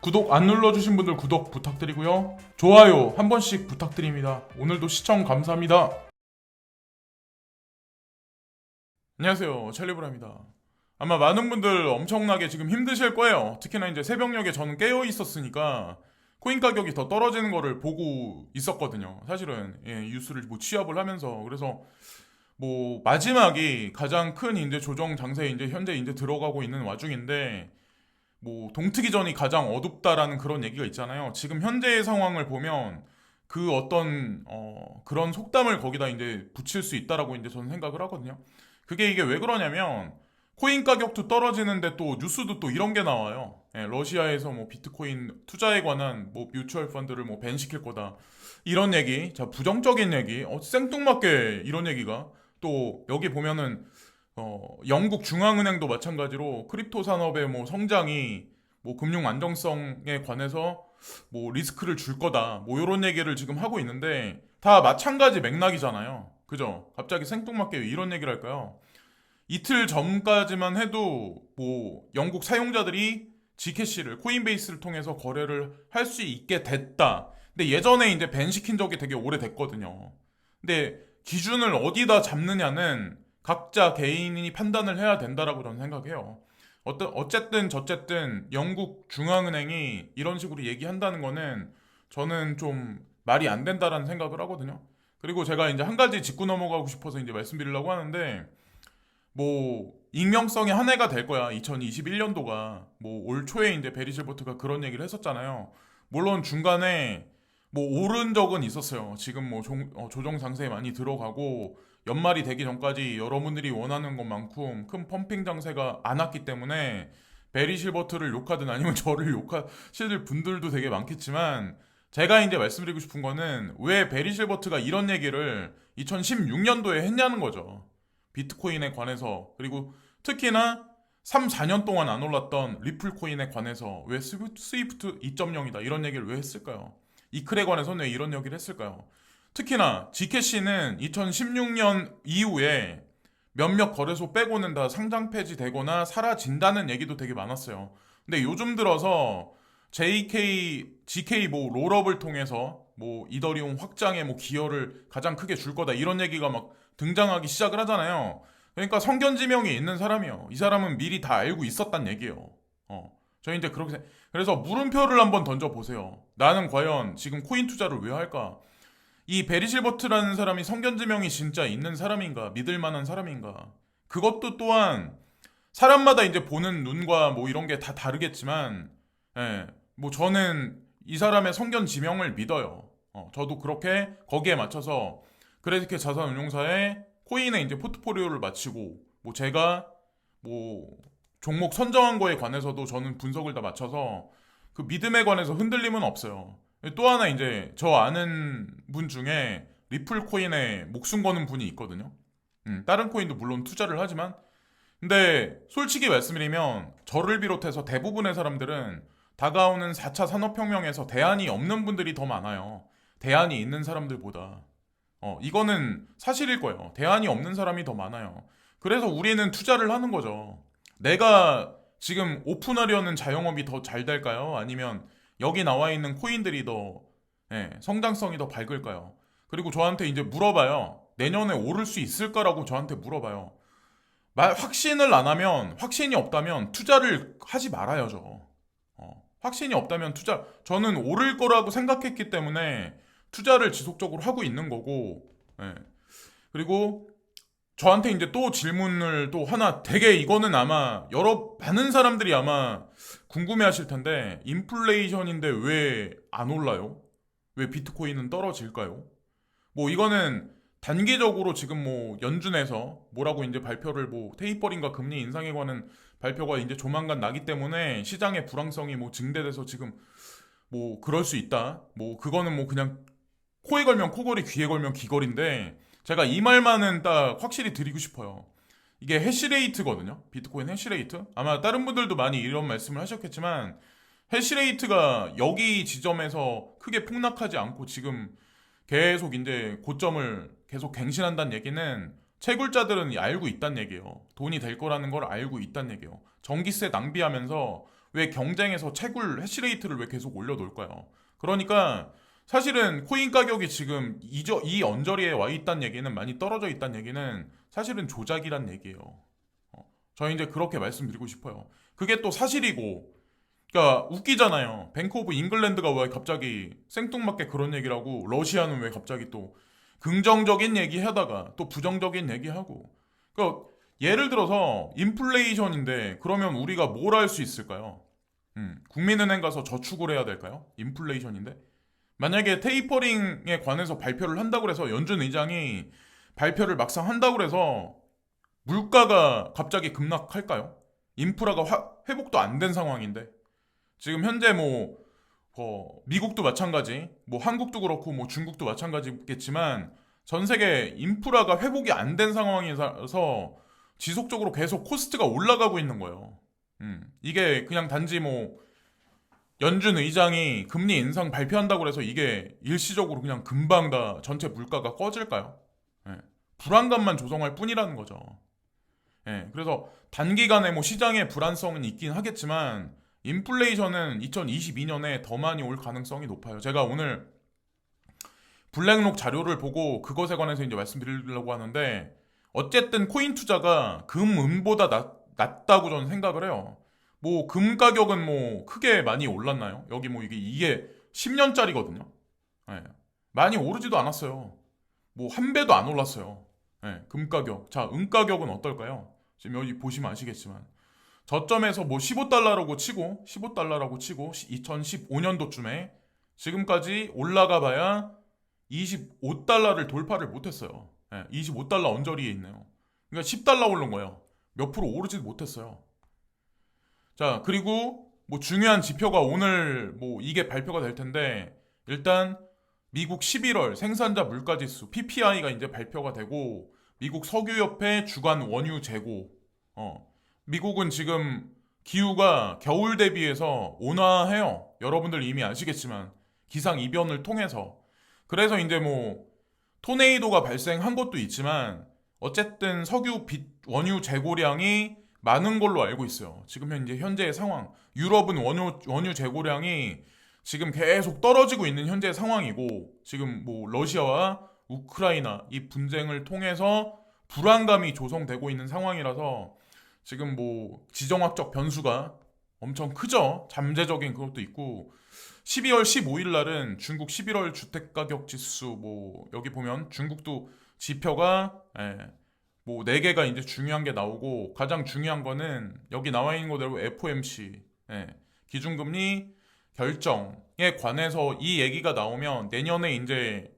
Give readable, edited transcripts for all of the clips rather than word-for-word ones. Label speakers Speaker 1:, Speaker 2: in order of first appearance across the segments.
Speaker 1: 구독 안 눌러주신 분들 구독 부탁드리고요. 좋아요 한 번씩 부탁드립니다. 오늘도 시청 감사합니다. 안녕하세요, 첼리브라입니다. 아마 많은 분들 엄청나게 지금 힘드실 거예요. 특히나 이제 새벽녘에 저는 깨어 있었으니까 코인 가격이 더 떨어지는 거를 보고 있었거든요. 사실은 뉴스를 뭐 취합을 하면서. 그래서 뭐 마지막이 가장 큰 이제 조정 장세에 이제 현재 이제 들어가고 있는 와중인데, 뭐 동트기전이 가장 어둡다라는 그런 얘기가 있잖아요. 지금 현재의 상황을 보면 그 어떤 그런 속담을 거기다 이제 붙일 수 있다라고 이제 저는 생각을 하거든요. 그게 이게 왜 그러냐면 코인 가격도 떨어지는데 또 뉴스도 또 이런 게 나와요. 러시아에서 뭐 비트코인 투자에 관한 뭐 뮤추얼 펀드를 뭐 밴시킬 거다, 이런 얘기. 자, 부정적인 얘기, 생뚱맞게 이런 얘기가. 또 여기 보면은 영국 중앙은행도 마찬가지로 크립토 산업의 뭐 성장이 뭐 금융 안정성에 관해서 뭐 리스크를 줄 거다, 뭐 이런 얘기를 지금 하고 있는데 다 마찬가지 맥락이잖아요. 그죠? 갑자기 생뚱맞게 왜 이런 얘기를 할까요? 이틀 전까지만 해도 뭐 영국 사용자들이 G캐시를 코인베이스를 통해서 거래를 할 수 있게 됐다. 근데 예전에 이제 밴 시킨 적이 되게 오래됐거든요. 근데 기준을 어디다 잡느냐는 각자 개인이 판단을 해야 된다라고 저는 생각해요. 어쨌든 저쨌든 영국 중앙은행이 이런 식으로 얘기한다는 거는 저는 좀 말이 안 된다라는 생각을 하거든요. 그리고 제가 이제 한 가지 짚고 넘어가고 싶어서 이제 말씀드리려고 하는데, 뭐 익명성의 한 해가 될 거야, 2021년도가. 뭐 올 초에 이제 베리 실버트가 그런 얘기를 했었잖아요. 물론 중간에 뭐 오른 적은 있었어요. 지금 뭐 조정 장세에 많이 들어가고 연말이 되기 전까지 여러분들이 원하는 것만큼 큰 펌핑 장세가 안 왔기 때문에 베리 실버트를 욕하든 아니면 저를 욕하실 분들도 되게 많겠지만, 제가 이제 말씀드리고 싶은 거는 왜 베리 실버트가 이런 얘기를 2016년도에 했냐는 거죠. 비트코인에 관해서. 그리고 특히나 3, 4년 동안 안 올랐던 리플 코인에 관해서 왜 스위프트 2.0이다 이런 얘기를 왜 했을까요? 이클에 관해서는 왜 이런 얘기를 했을까요? 특히나 G캐시는 2016년 이후에 몇몇 거래소 빼고는 다 상장 폐지되거나 사라진다는 얘기도 되게 많았어요. 근데 요즘 들어서 GK 뭐 롤업을 통해서 뭐 이더리움 확장에 뭐 기여를 가장 크게 줄 거다 이런 얘기가 막 등장하기 시작을 하잖아요. 그러니까 성견지명이 있는 사람이요. 이 사람은 미리 다 알고 있었단 얘기예요. 저희 이제 그래서 물음표를 한번 던져 보세요. 나는 과연 지금 코인 투자를 왜 할까? 이 베리 실버트라는 사람이 성견지명이 진짜 있는 사람인가? 믿을 만한 사람인가? 그것도 또한 사람마다 이제 보는 눈과 뭐 이런 게 다 다르겠지만, 뭐 저는 이 사람의 성견지명을 믿어요. 저도 그렇게 거기에 맞춰서 그래스케 자산운용사의 코인에 이제 포트포리오를 마치고, 뭐 제가 뭐 종목 선정한 거에 관해서도 저는 분석을 다 맞춰서 그 믿음에 관해서 흔들림은 없어요. 또 하나 이제 저 아는 분 중에 리플 코인에 목숨 거는 분이 있거든요. 다른 코인도 물론 투자를 하지만, 근데 솔직히 말씀드리면 저를 비롯해서 대부분의 사람들은 다가오는 4차 산업혁명에서 대안이 없는 분들이 더 많아요. 대안이 있는 사람들보다. 이거는 사실일 거예요. 대안이 없는 사람이 더 많아요. 그래서 우리는 투자를 하는 거죠. 내가 지금 오픈하려는 자영업이 더 잘 될까요? 아니면 여기 나와 있는 코인들이 더 성장성이 더 밝을까요? 그리고 저한테 이제 물어봐요. 내년에 오를 수 있을까라고 저한테 물어봐요. 확신을 안 하면, 확신이 없다면 투자를 하지 말아야죠. 확신이 없다면 저는 오를 거라고 생각했기 때문에 투자를 지속적으로 하고 있는 거고, 예. 그리고 저한테 이제 또 질문을 또 하나, 되게 이거는 아마 많은 사람들이 아마 궁금해 하실 텐데, 인플레이션인데 왜 안 올라요? 왜 비트코인은 떨어질까요? 뭐 이거는 단기적으로 지금 뭐 연준에서 뭐라고 이제 발표를, 뭐 테이퍼링과 금리 인상에 관한 발표가 이제 조만간 나기 때문에 시장의 불황성이 뭐 증대돼서 지금 뭐 그럴 수 있다. 뭐 그거는 뭐 그냥 코에 걸면 코걸이, 귀에 걸면 귀걸인데, 제가 이 말만은 딱 확실히 드리고 싶어요. 이게 해시레이트거든요. 비트코인 해시레이트. 아마 다른 분들도 많이 이런 말씀을 하셨겠지만, 해시레이트가 여기 지점에서 크게 폭락하지 않고 지금 계속 이제 고점을 계속 갱신한다는 얘기는 채굴자들은 알고 있다는 얘기예요. 돈이 될 거라는 걸 알고 있다는 얘기예요. 전기세 낭비하면서 왜 경쟁에서 채굴 해시레이트를 왜 계속 올려놓을까요? 그러니까 사실은 코인 가격이 지금 이 언저리에 와 있다는 얘기는, 많이 떨어져 있다는 얘기는 사실은 조작이란 얘기예요. 저희 이제 그렇게 말씀드리고 싶어요. 그게 또 사실이고, 그러니까 웃기잖아요. 뱅크 오브 잉글랜드가 왜 갑자기 생뚱맞게 그런 얘기를 하고, 러시아는 왜 갑자기 또 긍정적인 얘기 하다가 또 부정적인 얘기 하고. 그러니까 예를 들어서 인플레이션인데 그러면 우리가 뭘 할 수 있을까요? 국민은행 가서 저축을 해야 될까요? 인플레이션인데. 만약에 테이퍼링에 관해서 발표를 한다고 해서 연준 의장이 발표를 막상 한다고 해서 물가가 갑자기 급락할까요? 인프라가 회복도 안 된 상황인데. 지금 현재 미국도 마찬가지, 한국도 그렇고 중국도 마찬가지겠지만 전 세계 인프라가 회복이 안 된 상황에서 지속적으로 계속 코스트가 올라가고 있는 거예요. 이게 그냥 단지 연준 의장이 금리 인상 발표한다고 해서 이게 일시적으로 그냥 금방 다 전체 물가가 꺼질까요? 예. 불안감만 조성할 뿐이라는 거죠. 예. 그래서 단기간에 시장의 불안성은 있긴 하겠지만 인플레이션은 2022년에 더 많이 올 가능성이 높아요. 제가 오늘 블랙록 자료를 보고 그것에 관해서 이제 말씀드리려고 하는데, 어쨌든 코인 투자가 금은보다 낫다고 저는 생각을 해요. 금 가격은 크게 많이 올랐나요? 여기 이게 10년짜리거든요. 예. 많이 오르지도 않았어요. 한 배도 안 올랐어요. 예. 금 가격. 자, 은 가격은 어떨까요? 지금 여기 보시면 아시겠지만 저점에서 15달러라고 치고 2015년도쯤에 지금까지 올라가 봐야 25달러를 돌파를 못했어요. 예. 25달러 언저리에 있네요. 그러니까 10달러 오른 거예요. 몇 프로 오르지도 못했어요. 자, 그리고 중요한 지표가 오늘 이게 발표가 될 텐데, 일단 미국 11월 생산자 물가지수 PPI가 이제 발표가 되고, 미국 석유협회 주간 원유 재고. 미국은 지금 기후가 겨울 대비해서 온화해요. 여러분들 이미 아시겠지만 기상 이변을 통해서. 그래서 이제 토네이도가 발생한 것도 있지만 어쨌든 원유 재고량이 많은 걸로 알고 있어요. 지금 현재의 상황. 유럽은 원유 재고량이 지금 계속 떨어지고 있는 현재의 상황이고, 지금 러시아와 우크라이나 이 분쟁을 통해서 불안감이 조성되고 있는 상황이라서 지금 지정학적 변수가 엄청 크죠. 잠재적인 그것도 있고, 12월 15일 날은 중국 11월 주택가격 지수, 여기 보면 중국도 지표가 4개가 이제 중요한 게 나오고, 가장 중요한 거는 여기 나와 있는 거대로 FOMC 기준금리 결정에 관해서 이 얘기가 나오면 내년에 이제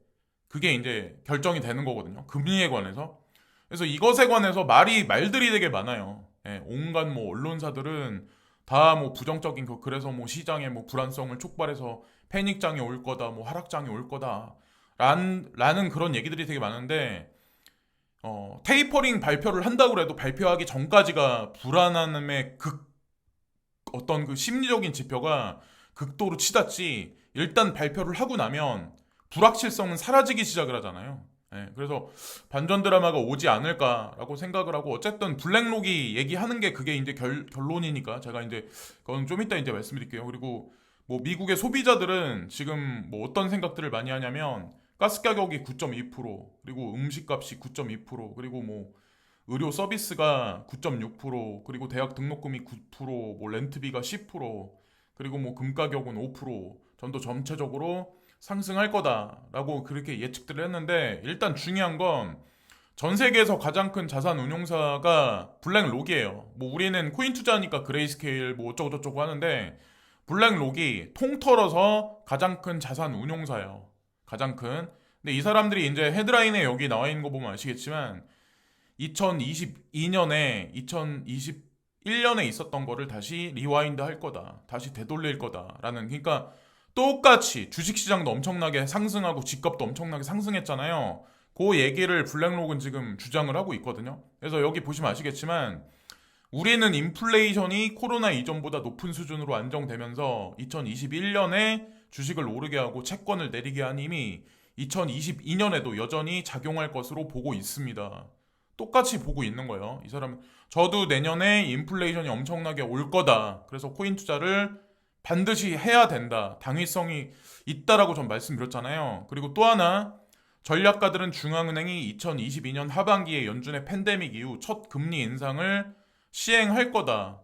Speaker 1: 그게 이제 결정이 되는 거거든요. 금리에 관해서. 그래서 이것에 관해서 말들이 되게 많아요. 온갖 언론사들은 다 부정적인 그래서 시장의 불안성을 촉발해서 패닉장이 올 거다, 하락장이 올 거다 라는 그런 얘기들이 되게 많은데, 테이퍼링 발표를 한다고 해도 발표하기 전까지가 불안함의 어떤 그 심리적인 지표가 극도로 치닫지, 일단 발표를 하고 나면 불확실성은 사라지기 시작을 하잖아요. 그래서 반전 드라마가 오지 않을까라고 생각을 하고, 어쨌든 블랙록이 얘기하는 게 그게 이제 결론이니까 제가 이제 그건 좀 이따 이제 말씀드릴게요. 그리고 미국의 소비자들은 지금 어떤 생각들을 많이 하냐면, 가스 가격이 9.2%, 그리고 음식값이 9.2%, 그리고 의료 서비스가 9.6%, 그리고 대학 등록금이 9%, 렌트비가 10%, 그리고 금 가격은 5%, 전도 전체적으로 상승할 거다라고 그렇게 예측들을 했는데, 일단 중요한 건 전 세계에서 가장 큰 자산 운용사가 블랙록이에요. 우리는 코인 투자하니까 그레이스케일 어쩌고저쩌고 하는데, 블랙록이 통틀어서 가장 큰 자산 운용사예요. 가장 큰. 근데 이 사람들이 이제 헤드라인에 여기 나와 있는 거 보면 아시겠지만 2022년에 2021년에 있었던 거를 다시 리와인드 할 거다, 다시 되돌릴 거다라는, 그러니까 똑같이 주식시장도 엄청나게 상승하고 집값도 엄청나게 상승했잖아요. 그 얘기를 블랙록은 지금 주장을 하고 있거든요. 그래서 여기 보시면 아시겠지만 우리는 인플레이션이 코로나 이전보다 높은 수준으로 안정되면서 2021년에 주식을 오르게 하고 채권을 내리게 한 힘이 2022년에도 여전히 작용할 것으로 보고 있습니다. 똑같이 보고 있는 거예요. 이 사람은 저도 내년에 인플레이션이 엄청나게 올 거다. 그래서 코인 투자를 반드시 해야 된다. 당위성이 있다라고 전 말씀드렸잖아요. 그리고 또 하나 전략가들은 중앙은행이 2022년 하반기에 연준의 팬데믹 이후 첫 금리 인상을 시행할 거다.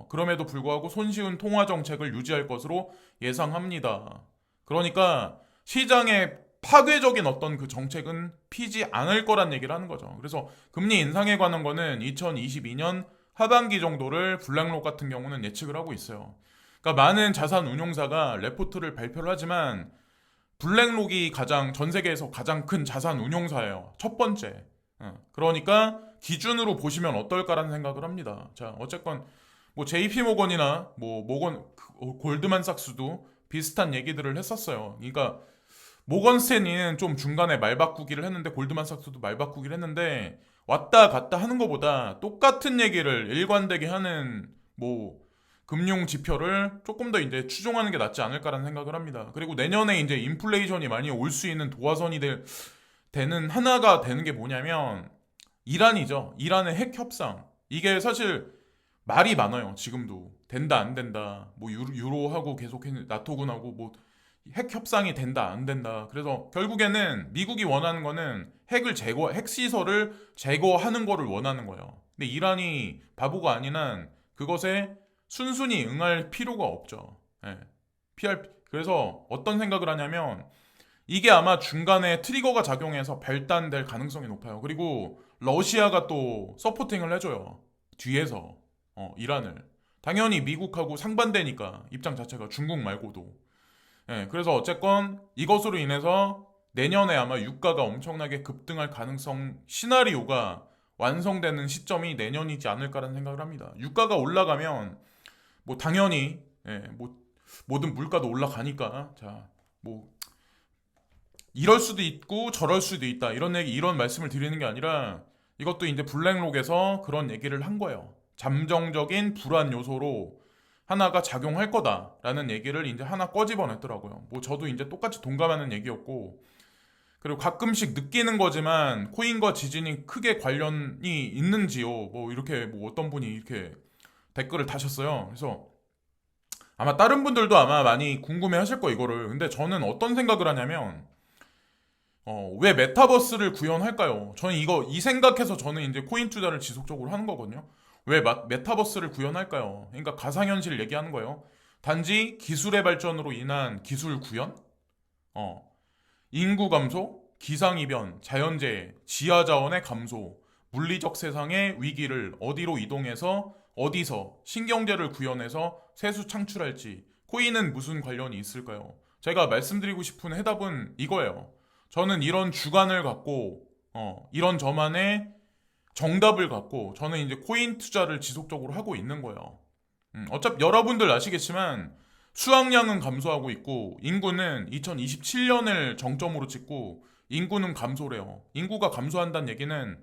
Speaker 1: 그럼에도 불구하고 손쉬운 통화 정책을 유지할 것으로 예상합니다. 그러니까 시장에 파괴적인 어떤 그 정책은 피지 않을 거란 얘기를 하는 거죠. 그래서 금리 인상에 관한 거는 2022년 하반기 정도를 블랙록 같은 경우는 예측을 하고 있어요. 그러니까 많은 자산 운용사가 레포트를 발표를 하지만 블랙록이 가장 전 세계에서 가장 큰 자산 운용사예요. 첫 번째. 그러니까 기준으로 보시면 어떨까라는 생각을 합니다. 자, 어쨌건 뭐 JP 모건이나 뭐 모건 골드만삭스도 비슷한 얘기들을 했었어요. 그러니까 모건 스탠리는 좀 중간에 말 바꾸기를 했는데 골드만삭스도 말 바꾸기를 했는데 왔다 갔다 하는 것보다 똑같은 얘기를 일관되게 하는 뭐 금융 지표를 조금 더 이제 추종하는 게 낫지 않을까라는 생각을 합니다. 그리고 내년에 이제 인플레이션이 많이 올 수 있는 도화선이 되는 하나가 되는 게 뭐냐면 이란이죠. 이란의 핵 협상. 이게 사실 말이 많아요. 지금도 된다 안 된다. 뭐 유로하고 계속 나토군하고 뭐 핵 협상이 된다 안 된다. 그래서 결국에는 미국이 원하는 거는 핵 시설을 제거하는 거를 원하는 거예요. 근데 이란이 바보가 아닌 한 그것에 순순히 응할 필요가 없죠. 예. 그래서 어떤 생각을 하냐면 이게 아마 중간에 트리거가 작용해서 발단될 가능성이 높아요. 그리고 러시아가 또 서포팅을 해줘요. 뒤에서 이란을. 당연히 미국하고 상반되니까 입장 자체가 중국 말고도. 예, 그래서 어쨌건 이것으로 인해서 내년에 아마 유가가 엄청나게 급등할 가능성 시나리오가 완성되는 시점이 내년이지 않을까라는 생각을 합니다. 유가가 올라가면 뭐 당연히 뭐 모든 물가도 올라가니까 자뭐 이럴 수도 있고 저럴 수도 있다 이런 말씀을 드리는 게 아니라 이것도 이제 블랙록에서 그런 얘기를 한 거예요. 잠정적인 불안 요소로 하나가 작용할 거다라는 얘기를 이제 하나 꺼집어냈더라고요. 뭐 저도 이제 똑같이 동감하는 얘기였고 그리고 가끔씩 느끼는 거지만 코인과 지진이 크게 관련이 있는지요. 뭐 이렇게 뭐 어떤 분이 이렇게 댓글을 다셨어요. 그래서 아마 다른 분들도 아마 많이 궁금해 하실 거 이거를. 근데 저는 어떤 생각을 하냐면 왜 메타버스를 구현할까요? 저는 이 생각해서 저는 이제 코인 투자를 지속적으로 하는 거거든요. 왜 메타버스를 구현할까요? 그러니까 가상현실 얘기하는 거예요. 단지 기술의 발전으로 인한 기술 구현? 어, 인구 감소, 기상이변, 자연재해, 지하자원의 감소, 물리적 세상의 위기를 어디로 이동해서 어디서 신경제를 구현해서 세수 창출할지 코인은 무슨 관련이 있을까요? 제가 말씀드리고 싶은 해답은 이거예요. 저는 이런 주관을 갖고 이런 저만의 정답을 갖고 저는 이제 코인 투자를 지속적으로 하고 있는 거예요. 어차피 여러분들 아시겠지만 수확량은 감소하고 있고 인구는 2027년을 정점으로 찍고 인구는 감소래요. 인구가 감소한다는 얘기는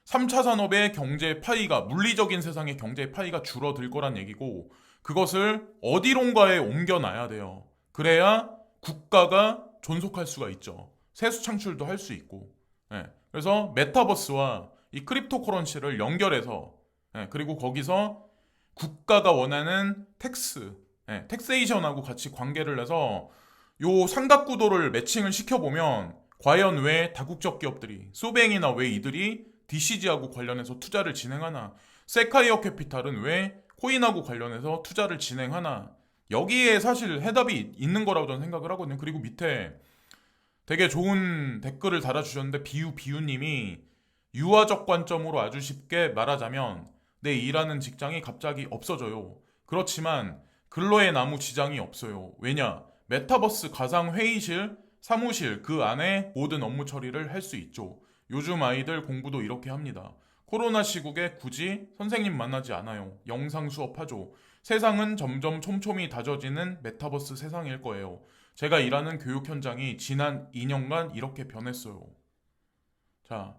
Speaker 1: 3차 산업의 경제 파이가 물리적인 세상의 경제 파이가 줄어들 거란 얘기고 그것을 어디론가에 옮겨놔야 돼요. 그래야 국가가 존속할 수가 있죠. 세수 창출도 할 수 있고. 예. 그래서 메타버스와 이 크립토 커런시를 연결해서 그리고 거기서 국가가 원하는 텍세이션하고 같이 관계를 해서 요 삼각구도를 매칭을 시켜보면 과연 왜 다국적 기업들이 소뱅이나 왜 이들이 DCG하고 관련해서 투자를 진행하나 세카이어 캐피탈은 왜 코인하고 관련해서 투자를 진행하나 여기에 사실 해답이 있는 거라고 저는 생각을 하거든요. 그리고 밑에 되게 좋은 댓글을 달아주셨는데 비유님이 유아적 관점으로 아주 쉽게 말하자면 내 일하는 직장이 갑자기 없어져요. 그렇지만 근로에 아무 지장이 없어요. 왜냐? 메타버스 가상 회의실, 사무실 그 안에 모든 업무 처리를 할 수 있죠. 요즘 아이들 공부도 이렇게 합니다. 코로나 시국에 굳이 선생님 만나지 않아요. 영상 수업하죠. 세상은 점점 촘촘히 다져지는 메타버스 세상일 거예요. 제가 일하는 교육 현장이 지난 2년간 이렇게 변했어요. 자,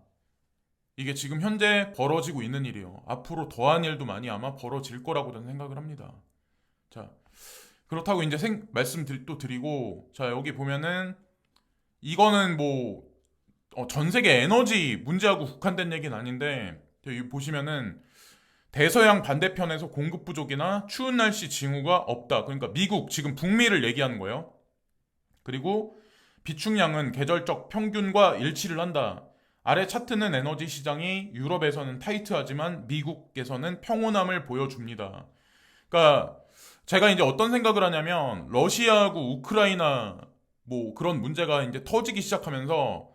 Speaker 1: 이게 지금 현재 벌어지고 있는 일이에요. 앞으로 더한 일도 많이 아마 벌어질 거라고 저는 생각을 합니다. 자, 그렇다고 이제 말씀 또 드리고, 자, 여기 보면은, 이거는 뭐, 전 세계 에너지 문제하고 국한된 얘기는 아닌데 여기 보시면은 대서양 반대편에서 공급 부족이나 추운 날씨 징후가 없다. 그러니까 미국 지금 북미를 얘기하는 거예요. 그리고 비축량은 계절적 평균과 일치를 한다. 아래 차트는 에너지 시장이 유럽에서는 타이트하지만 미국에서는 평온함을 보여줍니다. 그러니까 제가 이제 어떤 생각을 하냐면 러시아하고 우크라이나 뭐 그런 문제가 이제 터지기 시작하면서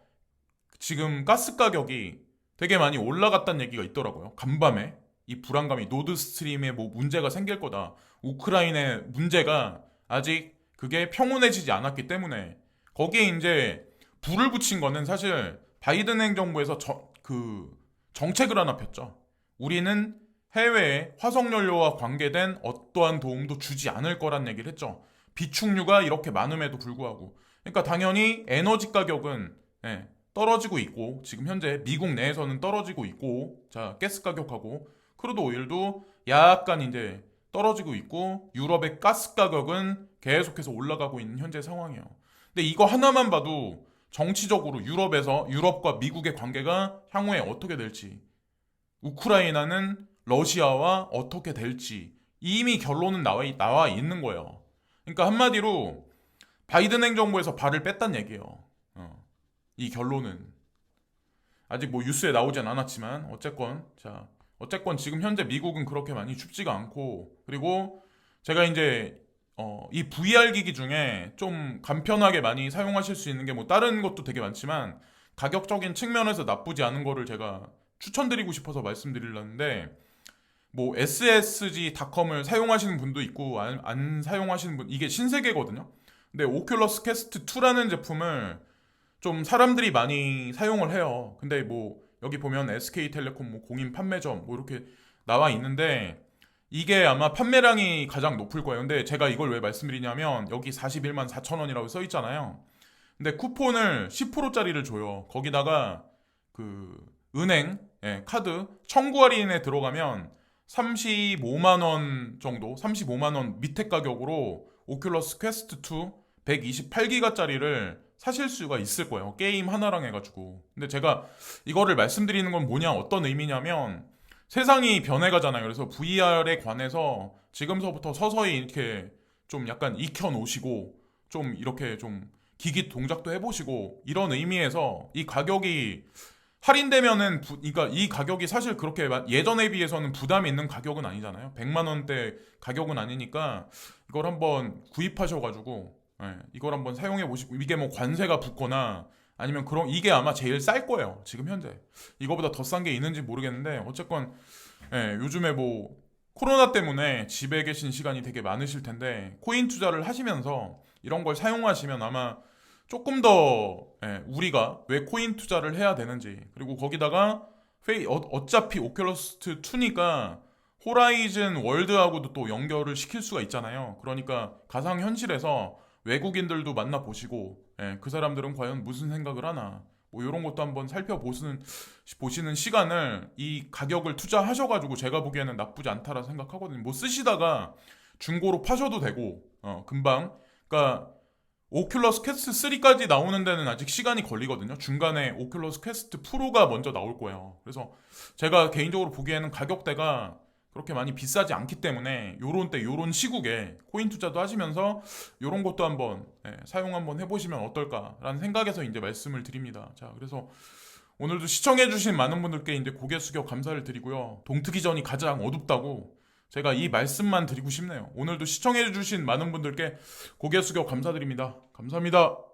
Speaker 1: 지금 가스 가격이 되게 많이 올라갔다는 얘기가 있더라고요. 간밤에 이 불안감이 노드스트림에 뭐 문제가 생길 거다. 우크라이나의 문제가 아직 그게 평온해지지 않았기 때문에 거기에 이제 불을 붙인 거는 사실 바이든 행정부에서 정책을 하나 폈죠. 우리는 해외에 화석연료와 관계된 어떠한 도움도 주지 않을 거란 얘기를 했죠. 비축류가 이렇게 많음에도 불구하고. 그러니까 당연히 에너지 가격은 떨어지고 있고 지금 현재 미국 내에서는 떨어지고 있고 자 가스 가격하고 크루드 오일도 약간 이제 떨어지고 있고 유럽의 가스 가격은 계속해서 올라가고 있는 현재 상황이에요. 근데 이거 하나만 봐도 정치적으로 유럽과 미국의 관계가 향후에 어떻게 될지 우크라이나는 러시아와 어떻게 될지 이미 결론은 나와 있는 거예요. 그러니까 한마디로 바이든 행정부에서 발을 뺐단 얘기예요. 이 결론은 아직 뭐 뉴스에 나오진 않았지만 어쨌건 지금 현재 미국은 그렇게 많이 춥지가 않고 그리고 제가 이제 이 VR 기기 중에 좀 간편하게 많이 사용하실 수 있는 게 뭐 다른 것도 되게 많지만 가격적인 측면에서 나쁘지 않은 거를 제가 추천드리고 싶어서 말씀드리려는데 뭐 SSG.com을 사용하시는 분도 있고 안 사용하시는 분 이게 신세계거든요. 근데 오큘러스 퀘스트 2라는 제품을 좀 사람들이 많이 사용을 해요. 근데 뭐 여기 보면 SK텔레콤 뭐 공인 판매점 뭐 이렇게 나와 있는데 이게 아마 판매량이 가장 높을 거예요. 근데 제가 이걸 왜 말씀드리냐면 여기 41만 4천 원이라고 써 있잖아요. 근데 쿠폰을 10%짜리를 줘요. 거기다가 그 은행 카드 청구 할인에 들어가면 35만 원 정도, 35만 원 밑에 가격으로 오큘러스 퀘스트 2 128기가짜리를 사실 수가 있을 거예요. 게임 하나랑 해가지고. 근데 제가 이거를 말씀드리는 건 뭐냐, 어떤 의미냐면 세상이 변해가잖아요. 그래서 VR에 관해서 지금서부터 서서히 이렇게 좀 약간 익혀 놓으시고 좀 이렇게 좀 기기 동작도 해보시고 이런 의미에서 이 가격이 할인되면은 그러니까 이 가격이 사실 그렇게 예전에 비해서는 부담이 있는 가격은 아니잖아요. 100만 원대 가격은 아니니까 이걸 한번 구입하셔가지고 이걸 한번 사용해 보시고 이게 뭐 관세가 붙거나 아니면 그런 이게 아마 제일 쌀 거예요. 지금 현재 이거보다 더 싼 게 있는지 모르겠는데 어쨌건 요즘에 뭐 코로나 때문에 집에 계신 시간이 되게 많으실 텐데 코인 투자를 하시면서 이런 걸 사용하시면 아마 조금 더 우리가 왜 코인 투자를 해야 되는지 그리고 거기다가 어차피 오큘러스 2니까 호라이즌 월드하고도 또 연결을 시킬 수가 있잖아요. 그러니까 가상 현실에서 외국인들도 만나보시고 그 사람들은 과연 무슨 생각을 하나 뭐 이런 것도 한번 보시는 시간을 이 가격을 투자하셔가지고 제가 보기에는 나쁘지 않다라 생각하거든요. 뭐 쓰시다가 중고로 파셔도 되고 금방 그러니까 오큘러스 퀘스트 3까지 나오는 데는 아직 시간이 걸리거든요. 중간에 오큘러스 퀘스트 프로가 먼저 나올 거예요. 그래서 제가 개인적으로 보기에는 가격대가 그렇게 많이 비싸지 않기 때문에 요런 때 요런 시국에 코인 투자도 하시면서 요런 것도 한번 사용 한번 해보시면 어떨까라는 생각에서 이제 말씀을 드립니다. 자, 그래서 오늘도 시청해주신 많은 분들께 이제 고개 숙여 감사를 드리고요. 동트기 전이 가장 어둡다고 제가 이 말씀만 드리고 싶네요. 오늘도 시청해주신 많은 분들께 고개 숙여 감사드립니다. 감사합니다.